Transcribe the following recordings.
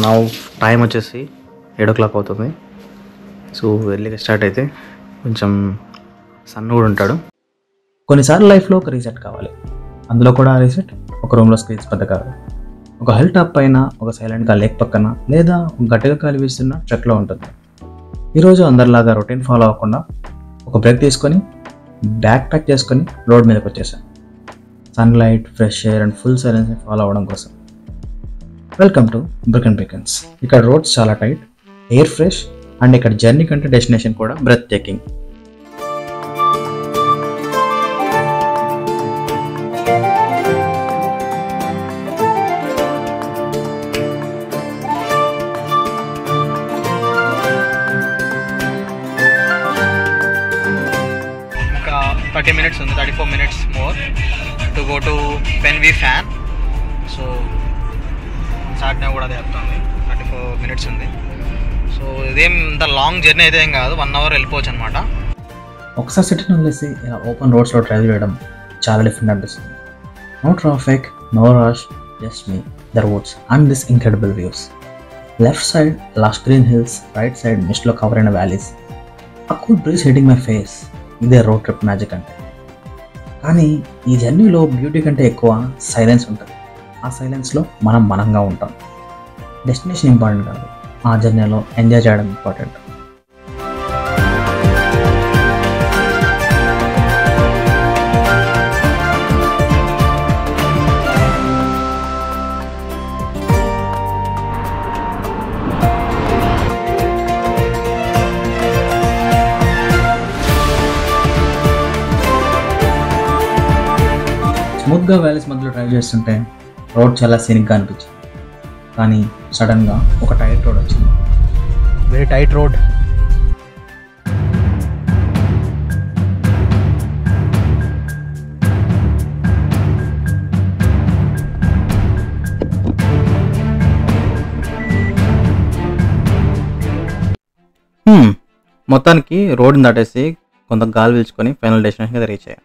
నా టైం వచ్చేసి 7 o'clock అవుతుంది. సో ఎర్లీగా స్టార్ట్ అయితే కొంచెం సన్ కూడా ఉంటాడు. కొన్నిసార్లు లైఫ్లో ఒక రీసెట్ కావాలి. అందులో కూడా ఆ రీసెట్ ఒక రూమ్లో స్క్రీన్స్ పెద్ద కాదు, ఒక హిల్ టాప్ పైన, ఒక సైలెంట్గా లేక్ పక్కన, లేదా ఒక గట్టిగా గాలి వీస్తున్న ట్రెక్లో ఉంటుంది. ఈరోజు అందరిలాగా రొటీన్ ఫాలో అవ్వకుండా ఒక బ్రేక్ తీసుకొని బ్యాక్ ప్యాక్ చేసుకొని రోడ్ మీదకి వచ్చేసాను. Sunlight, fresh air and full సైలెన్స్ని ఫాలో అవ్వడం కోసం. Welcome to Brecon Beacons. ఇక్కడ రోడ్స్ చాలా టైట్, ఎయిర్ ఫ్రెష్ అండ్ ఇక్కడ జర్నీ కంటే డెస్టినేషన్ కూడా బ్రెత్ టేకింగ్. ఇంకా 30 minutes ఉంది, 34 minutes more to go to Penvy Fan. So సాట్నే కూడా అదే చెప్తుంది, 34 minutes ఉంది. సో ఇదేం ఇంత లాంగ్ జర్నీ అయితే ఏం కాదు, 1 hour వెళ్ళిపోవచ్చు అనమాట. ఒకసారి సిటీని వదిలేసి ఇలా ఓపెన్ రోడ్స్లో ట్రావెల్ చేయడం చాలా డిఫరెంట్ అనిపిస్తుంది. No traffic, no rush, just me, the roads and this incredible views. Left side lush green hills, right side మిస్ట్లో కవర్ అయిన వ్యాలీస్. ఆ cool breeze hitting my face. ఇదే రోడ్ ట్రిప్ మ్యాజిక్ అంటే. కానీ ఈ జర్నీలో బ్యూటీ కంటే ఎక్కువ సైలెన్స్ ఉంటుంది. ఆ సైలెన్స్లో మనం మనంగా ఉంటాం. డెస్టినేషన్ ఇంపార్టెంట్ కాదు, ఆ జర్నీలో ఎంజాయ్ చేయడం ఇంపార్టెంట్. స్మూత్గా వ్యాలీస్ మధ్యలో డ్రైవ్ చేస్తుంటే రోడ్ చాలా సీనిక్గా అనిపించింది. కానీ సడన్గా ఒక టైట్ రోడ్ వచ్చింది. Very tight road. మొత్తానికి రోడ్ని దాటేసి కొంత గాలి పీల్చుకొని ఫైనల్ డెస్టినేషన్కి రీచ్ అయ్యా.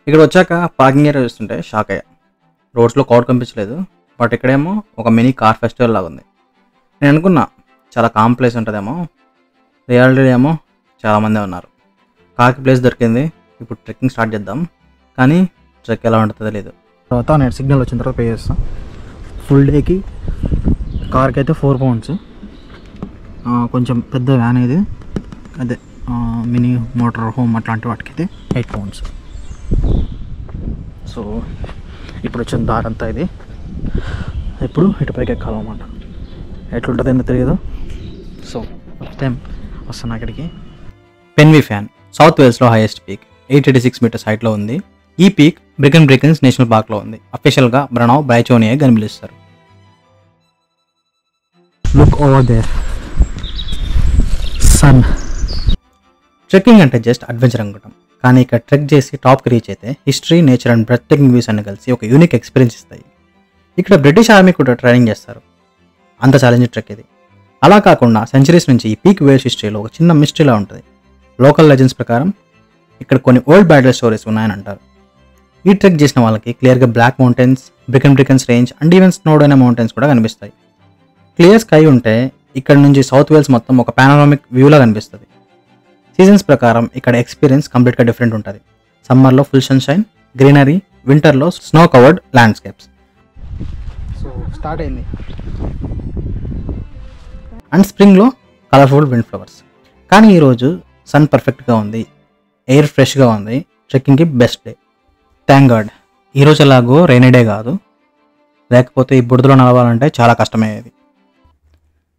ఇక్కడ వచ్చాక పార్కింగ్ ఏరియా చూస్తుంటే షాక్ అయ్యా. రోడ్స్లో క్రౌడ్ కనిపించలేదు, బట్ ఇక్కడేమో ఒక మినీ కార్ ఫెస్టివల్ లాగా ఉంది. నేను అనుకున్నా చాలా కామ్ ప్లేస్ ఉంటుందేమో, రియాలిటీ ఏమో చాలామందే ఉన్నారు. కార్కి ప్లేస్ దొరికింది. ఇప్పుడు ట్రెక్కింగ్ స్టార్ట్ చేద్దాం. కానీ ట్రెక్ ఎలా ఉంటుందో తెలియదు. తర్వాత నేను సిగ్నల్ వచ్చిన తర్వాత పే చేస్తాను. ఫుల్ డేకి కార్కి అయితే 4 pounds, కొంచెం పెద్ద వ్యాన్ ఇది, అదే మినీ మోటార్ హోమ్ అట్లాంటి వాటికి అయితే 8 pounds. సో ఇప్పుడు వచ్చిన దారంతా ఇది. ఇప్పుడు ఇటు పైకి ఎక్కాలన్నమాట. ఎట్లుంటుంది ఏంటో తెలియదు. సో ఫస్ట్ టైం వస్తాను అక్కడికి. పెన్వీ ఫ్యాన్ సౌత్ వేల్స్లో హైయెస్ట్ పీక్, 886 meters హైట్లో ఉంది. ఈ పీక్ బ్రికెన్ బ్రికెన్స్ నేషనల్ పార్క్లో ఉంది. అఫీషియల్గా బ్రనౌ బ్రైచోనియా అని పిలుస్తారు. Look over there, son. Trekking అంటే జస్ట్ అడ్వెంచర్ అనుకుంటాం, కానీ ఇక్కడ ట్రెక్ చేసి టాప్కి రీచ్ అయితే history, nature and breathtaking views అన్ని కలిసి ఒక యూనిక్ ఎక్స్పీరియన్స్ ఇస్తాయి. ఇక్కడ బ్రిటిష్ ఆర్మీ కూడా ట్రైనింగ్ చేస్తారు. అంత ఛాలెంజింగ్ ట్రెక్ ఇది. అలా కాకుండా సెంచరీస్ నుంచి ఈ పీక్ వేవ్స్ హిస్టరీలో ఒక చిన్న మిస్టరీలా ఉంటుంది. లోకల్ లెజెండ్స్ ప్రకారం ఇక్కడ కొన్ని ఓల్డ్ బ్యాటిల్ స్టోరీస్ ఉన్నాయని అంటారు. ఈ ట్రెక్ చేసిన వాళ్ళకి క్లియర్గా black mountains, Brecons range and even snowed అయిన మౌంటైన్స్ కూడా కనిపిస్తాయి. క్లియర్ స్కై ఉంటే ఇక్కడ నుంచి సౌత్ వేల్స్ మొత్తం ఒక పానోరామిక్ వ్యూలా కనిపిస్తుంది. సీజన్స్ ప్రకారం ఇక్కడ ఎక్స్పీరియన్స్ కంప్లీట్గా డిఫరెంట్ ఉంటుంది. సమ్మర్లో ఫుల్ సన్షైన్, గ్రీనరీ, వింటర్లో snow covered landscapes. So start అయింది. అండ్ స్ప్రింగ్లో కలర్ఫుల్ విండ్ ఫ్లవర్స్. కానీ ఈరోజు సన్ పర్ఫెక్ట్గా ఉంది, ఎయిర్ ఫ్రెష్గా ఉంది. ట్రెక్కింగ్కి బెస్ట్ డే. Thank God. ఈరోజు ఎలాగో రైనీ డే కాదు, లేకపోతే ఈ బురదలో నడవాలంటే చాలా కష్టమయ్యేది.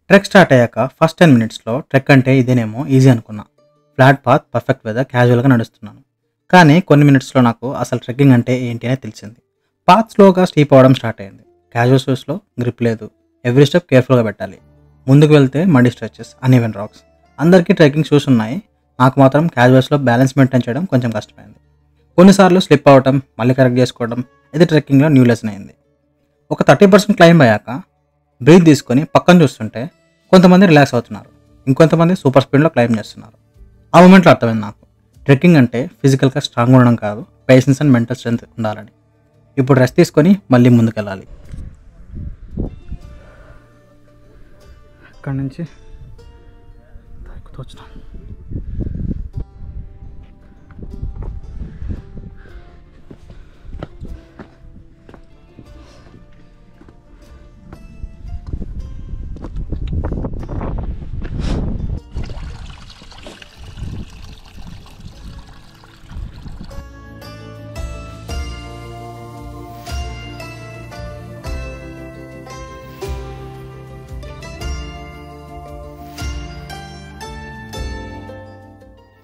ట్రెక్ స్టార్ట్ అయ్యాక ఫస్ట్ 10 minutesలో ట్రెక్ అంటే ఇదేనేమో ఈజీ అనుకున్నా. ఫ్లాట్ పాత్, పర్ఫెక్ట్ వెదర్, క్యాజువల్గా నడుస్తున్నాను. కానీ కొన్ని మినిట్స్లో నాకు అసలు ట్రెక్కింగ్ అంటే ఏంటి అనేది తెలిసింది. పాత్ స్లోగా స్టీప్ అవ్వడం స్టార్ట్ అయింది. క్యాజువల్ షూస్లో గ్రిప్ లేదు, ఎవ్రీ స్టెప్ కేర్ఫుల్గా పెట్టాలి. ముందుకు వెళ్తే మడీ స్ట్రెచెస్, అన్ఈవెన్ రాక్స్. అందరికీ ట్రెక్కింగ్ షూస్ ఉన్నాయి, నాకు మాత్రం క్యాజువల్స్లో బ్యాలెన్స్ మెయింటైన్ చేయడం కొంచెం కష్టమైంది. కొన్నిసార్లు స్లిప్ అవ్వడం, మళ్ళీ కరెక్ట్ చేసుకోవడం, ఇది ట్రెక్కింగ్లో న్యూ లెసన్ అయింది. ఒక 30% క్లైంబ్ అయ్యాక బ్రీత్ తీసుకొని పక్కన చూస్తుంటే కొంతమంది రిలాక్స్ అవుతున్నారు, ఇంకొంతమంది సూపర్ స్పీడ్లో క్లైంబ్ చేస్తున్నారు. ఆ మూమెంట్లో అర్థమైంది నాకు, ట్రెక్కింగ్ అంటే ఫిజికల్గా స్ట్రాంగ్ ఉండడం కాదు, పేషెన్స్ అండ్ మెంటల్ స్ట్రెంత్ ఉండాలని. ఇప్పుడు రెస్ట్ తీసుకొని మళ్ళీ ముందుకెళ్ళాలి. అక్కడి నుంచి వచ్చినాం.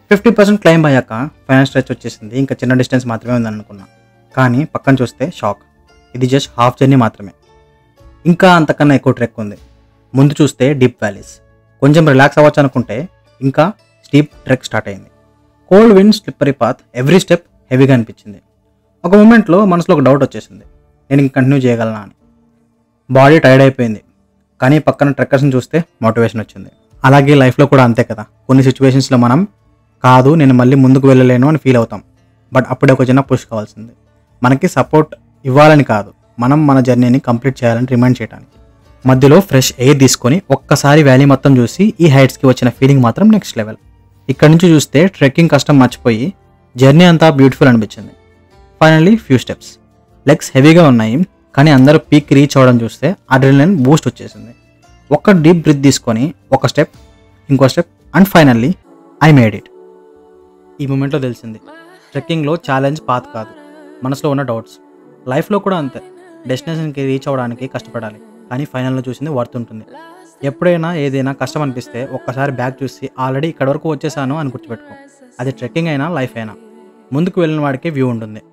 ఫిఫ్టీ 50% క్లైంబ్ అయ్యాక ఫైనల్ స్ట్రెచ్ వచ్చేసింది. ఇంకా చిన్న డిస్టెన్స్ మాత్రమే ఉందని అనుకున్నా, కానీ పక్కన చూస్తే షాక్. ఇది జస్ట్ హాఫ్ జర్నీ మాత్రమే, ఇంకా అంతకన్నా ఎక్కువ ట్రెక్ ఉంది. ముందు చూస్తే డీప్ వ్యాలీస్, కొంచెం రిలాక్స్ అవ్వచ్చు అనుకుంటే ఇంకా స్టీప్ ట్రెక్ స్టార్ట్ అయింది. Cold wind, slippery path, every step హెవీగా అనిపించింది. ఒక మూమెంట్లో మనసులో ఒక డౌట్ వచ్చేసింది, నేను ఇంక కంటిన్యూ చేయగలనా అని. బాడీ టైర్డ్ అయిపోయింది, కానీ పక్కన ట్రెక్కర్స్ని చూస్తే మోటివేషన్ వచ్చింది. అలాగే లైఫ్లో కూడా అంతే కదా, కొన్ని సిచ్యువేషన్స్లో మనం కాదు నేను మళ్ళీ ముందుకు వెళ్ళలేను అని ఫీల్ అవుతాం. బట్ అప్పుడే ఒక చిన్న పుష్ కావాల్సింది, మనకి సపోర్ట్ ఇవ్వాలని కాదు, మనం మన జర్నీని కంప్లీట్ చేయాలని రిమైండ్ చేయడానికి. మధ్యలో ఫ్రెష్ ఎయిర్ తీసుకొని ఒక్కసారి వ్యాలీ మొత్తం చూసి ఈ హైట్స్కి వచ్చిన ఫీలింగ్ మాత్రం నెక్స్ట్ లెవెల్. ఇక్కడ నుంచి చూస్తే ట్రెక్కింగ్ కష్టం మర్చిపోయి జర్నీ అంతా బ్యూటిఫుల్ అనిపించింది. ఫైనల్లీ ఫ్యూ స్టెప్స్, లెగ్స్ హెవీగా ఉన్నాయి, కానీ అందరూ పీక్ రీచ్ అవ్వడం చూస్తే అడ్రినలిన్ బూస్ట్ వచ్చేసింది. ఒక్క డీప్ బ్రీత్ తీసుకొని ఒక స్టెప్, ఇంకో step, and finally I made it. ఈ మూమెంట్లో తెలిసింది, ట్రెక్కింగ్లో ఛాలెంజ్ పాత్ కాదు, మనసులో ఉన్న డౌట్స్. లైఫ్లో కూడా అంతే, డెస్టినేషన్కి రీచ్ అవ్వడానికి కష్టపడాలి, కానీ ఫైనల్లో చూసింది వర్త్ ఉంటుంది. ఎప్పుడైనా ఏదైనా కష్టం అనిపిస్తే ఒక్కసారి బ్యాక్ చూసి ఆల్రెడీ ఇక్కడ వరకు వచ్చేసాను అని గుర్తుపెట్టుకో. అది ట్రెక్కింగ్ అయినా లైఫ్ అయినా, ముందుకు వెళ్ళిన వాడికి వ్యూ ఉంటుంది.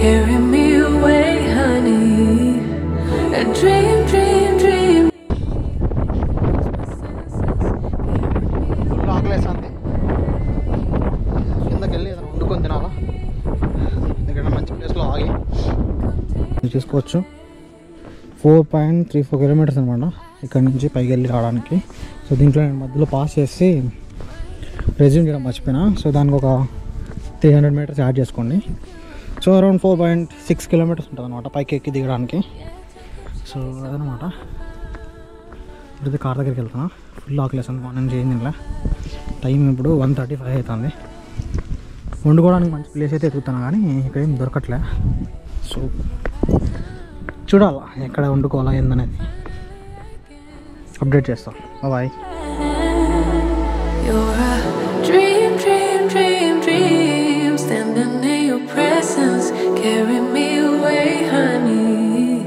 Carry me away, honey. A dream, dream, dream. Full ఆకలేస్తుంది, కిందకి వెళ్ళి ఏదైనా వండుకొని తినాలా, ఎందుకంటే మంచి ప్లేస్లో ఆగి చూసుకోవచ్చు. 4.34 కిలోమీటర్స్ అనమాట ఇక్కడ నుంచి పైకి వెళ్ళి రావడానికి. సో దీంట్లో నేను మధ్యలో పాస్ చేసి రెజ్యూమ్ చేయడం మర్చిపోయినా, సో దానికి ఒక 300 మీటర్స్ యాడ్ చేసుకోండి. సో అరౌండ్ 4.6 కిలోమీటర్స్ ఉంటుంది అనమాట పైకి ఎక్కి దిగడానికి. సో అదనమాట. ఇప్పుడైతే కార్ దగ్గరికి వెళ్తున్నా, ఫుల్ ఆకలేస్తుంది, మార్నింగ్ చేయింది ఇలా. టైం ఇప్పుడు 1:35 అవుతుంది. వండుకోవడానికి మంచి ప్లేస్ అయితే ఎదుగుతాను, కానీ ఇక్కడ ఏం దొరకట్లే. సో చూడాలా ఎక్కడ వండుకోవాలా ఏందనేది అప్డేట్ చేస్తాం. Bye. Carry me away, honey.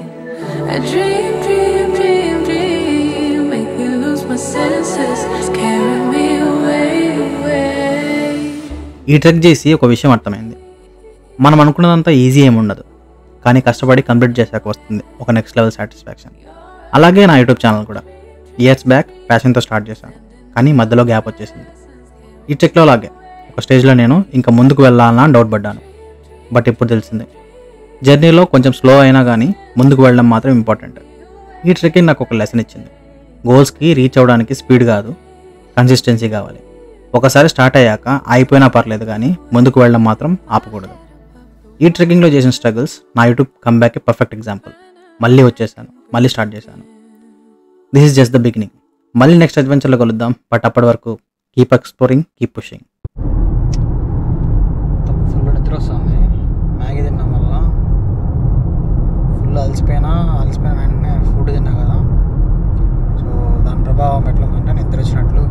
A dream, dream, dream, dream. Make me lose my senses. Carry me away, away. ఈ ట్రెక్ చేసి ఒక విషయం అర్థమైంది, మనం అనుకున్నదంతా ఈజీ ఏమి ఉండదు, కానీ కష్టపడి కంప్లీట్ చేశాక వస్తుంది ఒక నెక్స్ట్ లెవెల్ సాటిస్ఫాక్షన్. అలాగే నా యూట్యూబ్ ఛానల్ కూడా ఇయర్స్ బ్యాక్ ప్యాషన్తో స్టార్ట్ చేశాను, కానీ మధ్యలో గ్యాప్ వచ్చేసింది. ఈ ట్రెక్లో లాగే ఒక స్టేజ్లో నేను ఇంకా ముందుకు వెళ్ళాలన్నా డౌట్ పడ్డాను. బట్ ఇప్పుడు తెలిసింది, జర్నీలో కొంచెం స్లో అయినా కానీ ముందుకు వెళ్ళడం మాత్రం ఇంపార్టెంట్. ఈ ట్రెక్కింగ్ నాకు ఒక లెసన్ ఇచ్చింది, గోల్స్కి రీచ్ అవ్వడానికి స్పీడ్ కాదు, కన్సిస్టెన్సీ కావాలి. ఒకసారి స్టార్ట్ అయ్యాక అయిపోయినా పర్లేదు, కానీ ముందుకు వెళ్ళడం మాత్రం ఆపకూడదు. ఈ ట్రెక్కింగ్లో చేసిన స్ట్రగుల్స్ నా యూట్యూబ్ కమ్బ్యాక్కి పర్ఫెక్ట్ ఎగ్జాంపుల్. మళ్ళీ వచ్చేసాను, మళ్ళీ స్టార్ట్ చేశాను. This is just the beginning. మళ్ళీ నెక్స్ట్ అడ్వెంచర్లో కలుద్దాం. బట్ అప్పటి వరకు keep exploring, keep pushing. Full నిద్ర వస్తుంది, మ్యాగీ తిన్నాం వల్ల ఫుల్ అలసిపోయిన వెంటనే ఫుడ్ తిన్నా కదా. సో దాని ప్రభావం ఎట్లుందంటే నిద్ర వచ్చినట్లు